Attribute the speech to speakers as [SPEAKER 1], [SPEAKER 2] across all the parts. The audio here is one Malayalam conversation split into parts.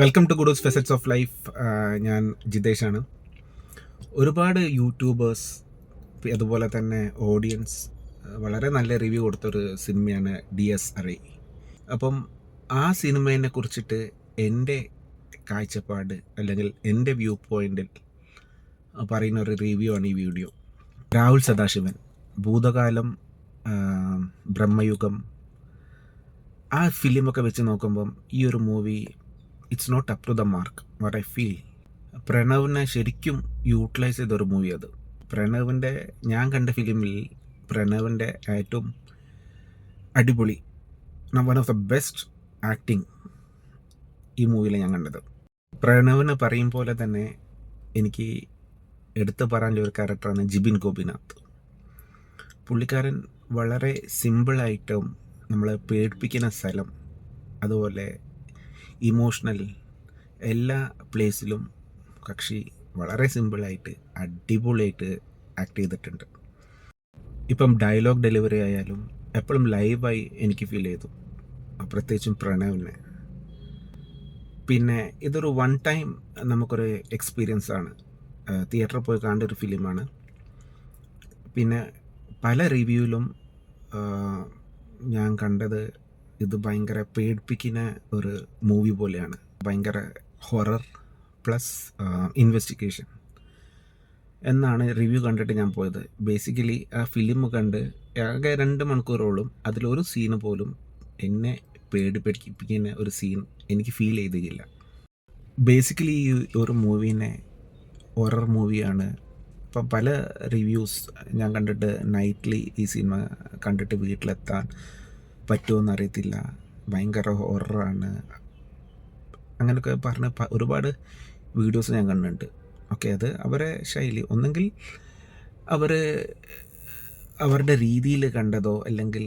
[SPEAKER 1] വെൽക്കം ടു ഗുഡൂസ് ഫെസറ്റ്സ് ഓഫ് ലൈഫ്. ഞാൻ ജിതേഷാണ്. ഒരുപാട് യൂട്യൂബേഴ്സ് അതുപോലെ തന്നെ ഓഡിയൻസ് വളരെ നല്ല റിവ്യൂ കൊടുത്തൊരു സിനിമയാണ് DSRA. അപ്പം ആ സിനിമയെ കുറിച്ചിട്ട് എൻ്റെ കാഴ്ചപ്പാട് അല്ലെങ്കിൽ എൻ്റെ വ്യൂ പോയിൻറ്റിൽ പറയുന്ന ഒരു റിവ്യൂ ആണ് ഈ വീഡിയോ. രാഹുൽ സദാശിവൻ, ഭൂതകാലം, ബ്രഹ്മയുഗം, ആ ഫിലിമൊക്കെ വെച്ച് നോക്കുമ്പം ഈ ഒരു movie it's not up to the mark what I feel. പ്രണവിനെ ശരിക്കും യൂട്ടിലൈസ് ചെയ്തൊരു മൂവി അത്. പ്രണവിൻ്റെ ഞാൻ കണ്ട ഫിലിമിൽ പ്രണവിൻ്റെ ഏറ്റവും അടിപൊളി, one of the best acting ഈ മൂവിയിൽ ഞാൻ കണ്ടത്. പ്രണവിനെ പറയും പോലെ തന്നെ എനിക്ക് എടുത്തു പറയാനുള്ള ഒരു ക്യാരക്ടറാണ് ജിബിൻ ഗോപിനാഥ്. പുള്ളിക്കാരൻ വളരെ സിമ്പിളായിട്ടും നമ്മളെ പേടിപ്പിക്കുന്ന സ്ഥലം, അതുപോലെ ഇമോഷണൽ എല്ലാ പ്ലേസിലും കക്ഷി വളരെ സിമ്പിളായിട്ട് അടിപൊളിയായിട്ട് ആക്ട് ചെയ്തിട്ടുണ്ട്. ഇപ്പം ഡയലോഗ് ഡെലിവറി ആയാലും എപ്പോഴും ലൈവായി എനിക്ക് ഫീൽ ചെയ്തു, പ്രത്യേകിച്ചും പ്രണവിനെ. പിന്നെ ഇതൊരു വൺ ടൈം നമുക്കൊരു എക്സ്പീരിയൻസ് ആണ്, തിയേറ്ററിൽ പോയി കാണേണ്ട ഒരു ഫിലിമാണ്. പിന്നെ പല റിവ്യൂവിലും ഞാൻ കണ്ടത് ഇത് ഭയങ്കര പേടിപ്പിക്കുന്ന ഒരു മൂവി പോലെയാണ്, ഭയങ്കര ഹൊറർ പ്ലസ് ഇൻവെസ്റ്റിഗേഷൻ എന്നാണ് റിവ്യൂ കണ്ടിട്ട് ഞാൻ പോയത്. ബേസിക്കലി ആ ഫിലിം കണ്ട് ആകെ 2 മണിക്കൂറോളം അതിലൊരു സീന് പോലും എന്നെ പേടിപ്പിക്കുന്ന ഒരു സീൻ എനിക്ക് ഫീൽ ചെയ്തില്ല. ബേസിക്കലി ഈ ഒരു മൂവീനെ ഹൊറർ മൂവിയാണ്. ഇപ്പം പല റിവ്യൂസ് ഞാൻ കണ്ടിട്ട് നൈറ്റ്ലി ഈ സിനിമ കണ്ടിട്ട് വീട്ടിലെത്താൻ പറ്റുമോയെന്ന് അറിയത്തില്ല, ഭയങ്കര ഹൊററാണ്, അങ്ങനെയൊക്കെ പറഞ്ഞ് ഒരുപാട് വീഡിയോസ് ഞാൻ കണ്ടിട്ടുണ്ട്. ഓക്കെ, അത് അവരെ ശൈലി, ഒന്നെങ്കിൽ അവർ അവരുടെ രീതിയിൽ കണ്ടതോ അല്ലെങ്കിൽ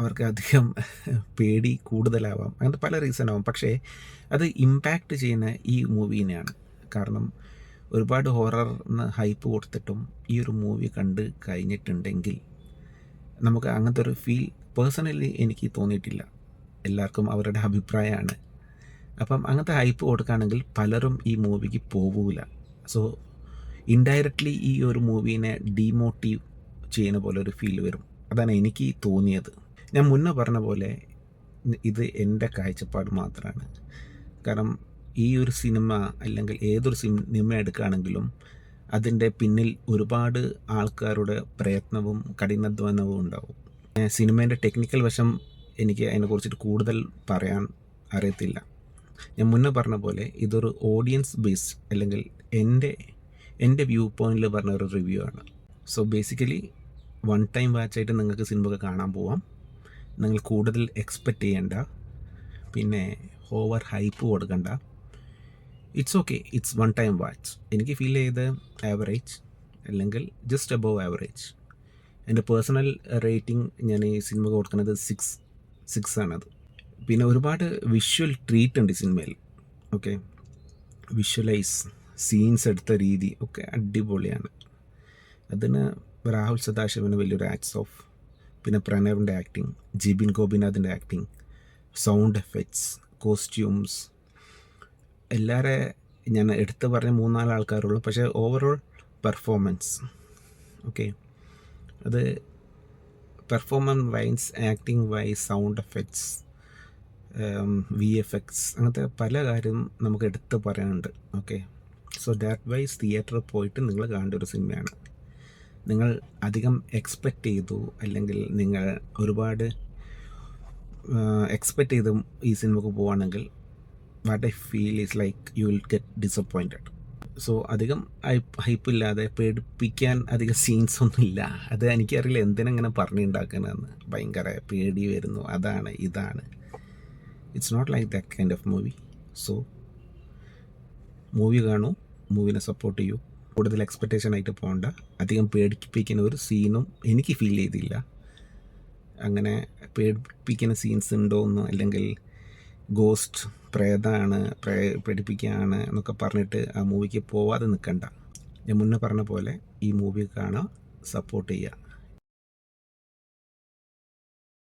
[SPEAKER 1] അവർക്ക് അധികം പേടി കൂടുതലാവാം, അങ്ങനത്തെ പല റീസണാവാം. പക്ഷേ അത് ഇമ്പാക്റ്റ് ചെയ്യുന്ന ഈ മൂവീനെയാണ്. കാരണം ഒരുപാട് ഹൊററിന് ഹൈപ്പ് കൊടുത്തിട്ടും ഈ ഒരു മൂവി കണ്ട് കഴിഞ്ഞിട്ടുണ്ടെങ്കിൽ നമുക്ക് അങ്ങനത്തെ ഒരു ഫീൽ പേഴ്സണലി എനിക്ക് തോന്നിയിട്ടില്ല. എല്ലാവർക്കും അവരുടെ അഭിപ്രായമാണ്. അപ്പം അങ്ങനത്തെ ഹൈപ്പ് കൊടുക്കുകയാണെങ്കിൽ പലരും ഈ മൂവിക്ക് പോവില്ല. സോ ഇൻഡയറക്റ്റ്ലി ഈ ഒരു മൂവീനെ ഡീമോട്ടീവ് ചെയ്യുന്ന പോലെ ഒരു ഫീൽ വരും. അതാണ് എനിക്ക് തോന്നിയത്. ഞാൻ മുന്നേ പറഞ്ഞ പോലെ ഇത് എൻ്റെ കാഴ്ചപ്പാട് മാത്രമാണ്. കാരണം ഈ ഒരു സിനിമ അല്ലെങ്കിൽ ഏതൊരു സിനിമ എടുക്കുകയാണെങ്കിലും അതിൻ്റെ പിന്നിൽ ഒരുപാട് ആൾക്കാരുടെ പ്രയത്നവും കഠിനാധ്വാനവും ഉണ്ടാവും. സിനിമേൻ്റെ ടെക്നിക്കൽ വശം എനിക്ക് അതിനെക്കുറിച്ചിട്ട് കൂടുതൽ പറയാൻ അറിയത്തില്ല. ഞാൻ മുന്നേ പറഞ്ഞ പോലെ ഇതൊരു ഓഡിയൻസ് ബേസ്ഡ് അല്ലെങ്കിൽ എൻ്റെ വ്യൂ പോയിന്റിൽ പറഞ്ഞ ഒരു റിവ്യൂ ആണ്. സോ ബേസിക്കലി വൺ ടൈം വാച്ചായിട്ട് നിങ്ങൾക്ക് സിനിമയൊക്കെ കാണാൻ പോവാം. നിങ്ങൾ കൂടുതൽ എക്സ്പെക്റ്റ് ചെയ്യണ്ട, പിന്നെ ഓവർ ഹൈപ്പ് കൊടുക്കണ്ട. It's okay, it's one time watch. എനിക്ക് ഫീൽ ചെയ്ത് ആവറേജ് അല്ലെങ്കിൽ ജസ്റ്റ് അബവ് ആവറേജ്. എൻ്റെ പേഴ്സണൽ റേറ്റിംഗ് ഞാൻ ഈ സിനിമ കൊടുക്കുന്നത് 6 ആണത്. പിന്നെ ഒരുപാട് വിഷ്വൽ ട്രീറ്റ് ഉണ്ട് ഈ സിനിമയിൽ. ഓക്കെ, വിഷ്വലൈസ് സീൻസ് എടുത്ത രീതി ഒക്കെ അടിപൊളിയാണ്. അതിന് രാഹുൽ സദാശിവന് വലിയൊരു ആറ്റ്സ് ഓഫ്. പിന്നെ പ്രണവിൻ്റെ ആക്ടിങ്, ജിബിൻ ഗോപിനാഥിൻ്റെ ആക്ടിങ്, സൗണ്ട് എഫക്ട്സ്, കോസ്റ്റ്യൂംസ്, എല്ലാവരെ ഞാൻ എടുത്ത് പറഞ്ഞ 3-4 ആൾക്കാരുള്ളൂ. പക്ഷേ ഓവറോൾ പെർഫോമൻസ്, ഓക്കെ, അത് performance wise, acting wise, sound effects, VFX, അങ്ങനത്തെ പല കാര്യം നമുക്ക് എടുത്ത് പറയാനുണ്ട്. ഓക്കെ, സോ ദാറ്റ് വൈസ് തിയേറ്ററിൽ പോയിട്ട് നിങ്ങൾ കാണേണ്ട ഒരു സിനിമയാണ്. നിങ്ങൾ അധികം എക്സ്പെക്റ്റ് ചെയ്തു അല്ലെങ്കിൽ നിങ്ങൾ ഒരുപാട് എക്സ്പെക്റ്റ് ചെയ്ത് ഈ സിനിമക്ക് പോവുകയാണെങ്കിൽ what I feel is like you will get disappointed. So അധികം ഹൈപ്പില്ലാതെ പേടിപ്പിക്കാൻ അധികം സീൻസ് ഒന്നും ഇല്ല. അത് എനിക്കറിയില്ല എന്തിനെങ്ങനെ പറഞ്ഞുണ്ടാക്കണമെന്ന്. ഭയങ്കര പേടി വരുന്നു, അതാണ് ഇതാണ്. It's not like that kind of movie. So movie കാണൂ, മൂവിനെ സപ്പോർട്ട് ചെയ്യൂ. കൂടുതൽ എക്സ്പെക്റ്റേഷൻ ആയിട്ട് പോകണ്ട. അധികം പേടിപ്പിക്കുന്ന ഒരു സീനും എനിക്ക് ഫീൽ ചെയ്തില്ല. അങ്ങനെ പേടിപ്പിക്കുന്ന സീൻസ് ഉണ്ടോയെന്നോ അല്ലെങ്കിൽ ഗോസ്റ്റ് പ്രേതമാണ് പേടിപ്പിക്കുകയാണ് എന്നൊക്കെ പറഞ്ഞിട്ട് ആ മൂവിക്ക് പോവാതെ നിൽക്കണ്ട. ഞാൻ മുന്നേ പറഞ്ഞ പോലെ ഈ മൂവി കാണാൻ സപ്പോർട്ട് ചെയ്യുക.